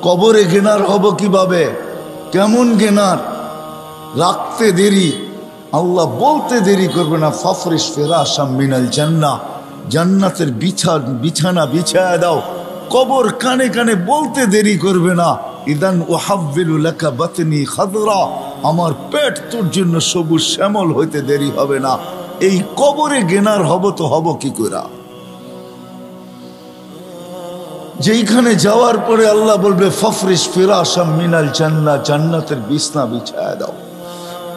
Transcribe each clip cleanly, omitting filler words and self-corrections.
কবরে গেনার হব কিভাবে? কেমন গেনার? রাখতে দেরি, আল্লাহ বলতে দেরি করবে না, ফাফরিশ ফিরাশাম মিনাল জান্নাহ, জান্নাতের বিছানা বিছায়া দাও। কবর কানে কানে বলতে দেরি করবে না, ইদান উহাব্বিলু লাকা বাতনি খাদরা, আমার পেট তোর জন্য সবুজ শ্যামল হইতে দেরি হবে না। এই কবরে গেনার হব তো হব কি করে? যেইখানে যাওয়ার পরে আল্লাহ বলবে ফাফরিশ ফিরাশাম মিনাল জান্নাহ, জান্নাতের বিছানা বিছায়া দাও।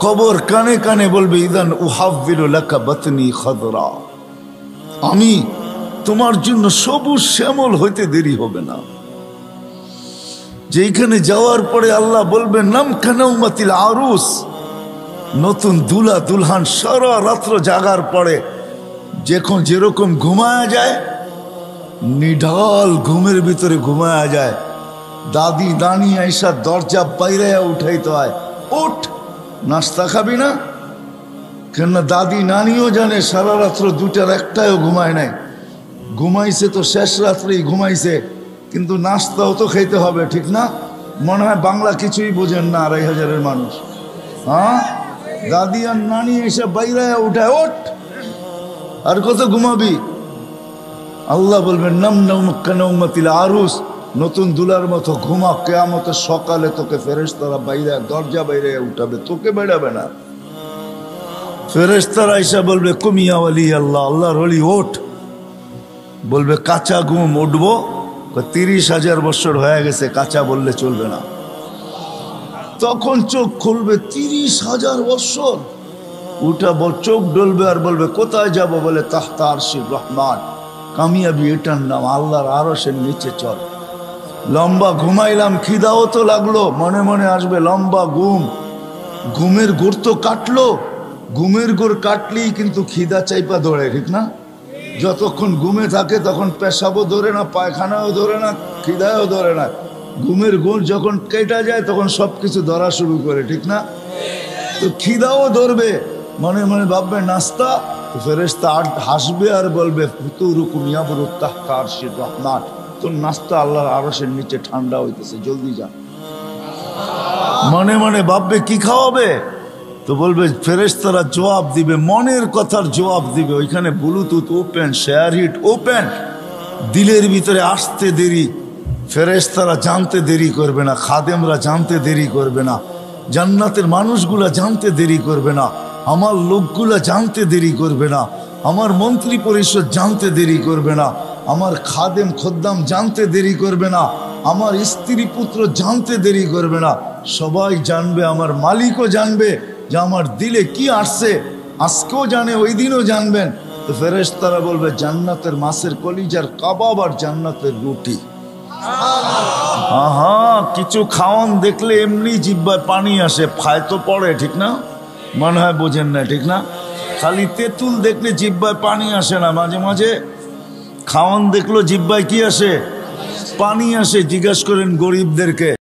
কবর কানে কানে বলবে ইদান উহাব্বিলু লাকা বাতনি খাদরা, আমি তোমার জন্য সবুজ শ্যামল হইতে দেরি হবে না। যেখানে যাওয়ার পরে আল্লাহ বলবেন নাম কানাউমাতিল আরুস, নতুন দুলা দুলহান সারা রাত্র জাগার পরে যখন যেরকম ঘুমায়া যায়, নিঢাল ঘুমের ভিতরে ঘুমায়া যায়, দাদি দানি আইসা দরজা বাইরে উঠাইতে হয়, ওঠ নাস্তা খাবি না? কেন দাদি নানিও জানে সারা রাত্র দুটার একটাও ঘুমায় নাই, ঘুমাইছে তো শেষ রাত্রেই ঘুমাইছে, কিন্তু নাস্তাও তো খেতে হবে, ঠিক না? মনে হয় বাংলা কিছুই বোঝেন না ২৫০০-এর মানুষ। হ্যাঁ, দাদি আর নানি এসে বাইরে উঠায়, ওঠ আর কত ঘুমাবি? আল্লাহ বলবেন নাম নাউমাতিল আরুস, নতুন দুলার মতো ঘুমা, কিয়ামতের সকালে তোকে ফেরেশতারা বাইরে দরজা বাইরে উঠাবে, তোকে বেড়াবে না। ফেরেশতারা এসে বলবে কুমিয়া ওয়ালি আল্লাহ, আল্লাহর ওলি ওঠ। বলবে কাঁচা ঘুম, উঠবো? ৩০,০০০ বছর হয়ে গেছে, কাঁচা বললে চলবে না। তখন চোখ খুলবে ৩০,০০০ বছর, উঠাবো, চোখ ডলবে আর বলবে কোথায় যাব? বলে তাহতা আরশির রহমান, কামিয়াবি এটার নাম, আল্লাহর আরশের নিচে চল। লম্বা ঘুমাইলাম, খিদাও তো লাগলো, মনে মনে আসবে লম্বা ঘুম, ঘুমের ঘোর তো কাটলো, ঘুমের ঘোর কাটলেই কিন্তু খিদা চাইপা ধরে, ঠিক না? যতক্ষণ ঘুমে থাকে তখন পেশাবও ধরে না, পায়খানাও ধরে না, খিদাও ধরে না। ঘুমের ঘোর যখন কেটে যায় তখন সবকিছু ধরা শুরু করে, ঠিক না? তো খিদাও ধরবে, মনে মনে ভাববে নাস্তা, তো ফেরেশতা হাসবে আর বলবে ফুতুরুকুম ইয়াবরুত তাহতা আরশির রহমান, তোর নাস্তা আল্লাহর আরশের নিচে ঠান্ডা হইতেছে, জলদি যা। মনে মনে ভাববে কি খাওয়াবে, তো বলবে ফেরেশতারা জবাব দিবে, মনের কথার জবাব দিবে। ওইখানে Bluetooth open, SHAREit open, দিলের ভিতরে আসতে দেরি, ফেরেশতারা জানতে দেরি করবে না, খাদেমরা জানতে দেরি করবে না, জান্নাতের মানুষগুলা জানতে দেরি করবে না, আমার লোকগুলা জানতে দেরি করবে না, আমার মন্ত্রী পরিষদ জানতে দেরি করবে না, আমার খাদেম খদ্দাম জানতে দেরি করবে না, আমার স্ত্রী পুত্র জানতে দেরি করবে না। সবাই জানবে, আমার মালিকও জানবে যে আমার দিলে কি আসছে, আজকেও জানে, ওই দিনও জানবেন। তো ফেরেশতারা বলবে জান্নাতের মাছের কলিজার কাবাব আর জান্নাতের রুটি। কিছু খাওয়ান দেখলে এমনি জিহ্বায় পানি আসে, ফায় তো পড়ে, ঠিক না? মনে হয় বোঝেন না, ঠিক না? খালি তেঁতুল দেখলে জিহ্বায় পানি আসে না, মাঝে মাঝে খাওয়ান দেখলো জিহ্বায় কি আসে? পানি আসে। জিজ্ঞাসা করেন গরিবদেরকে।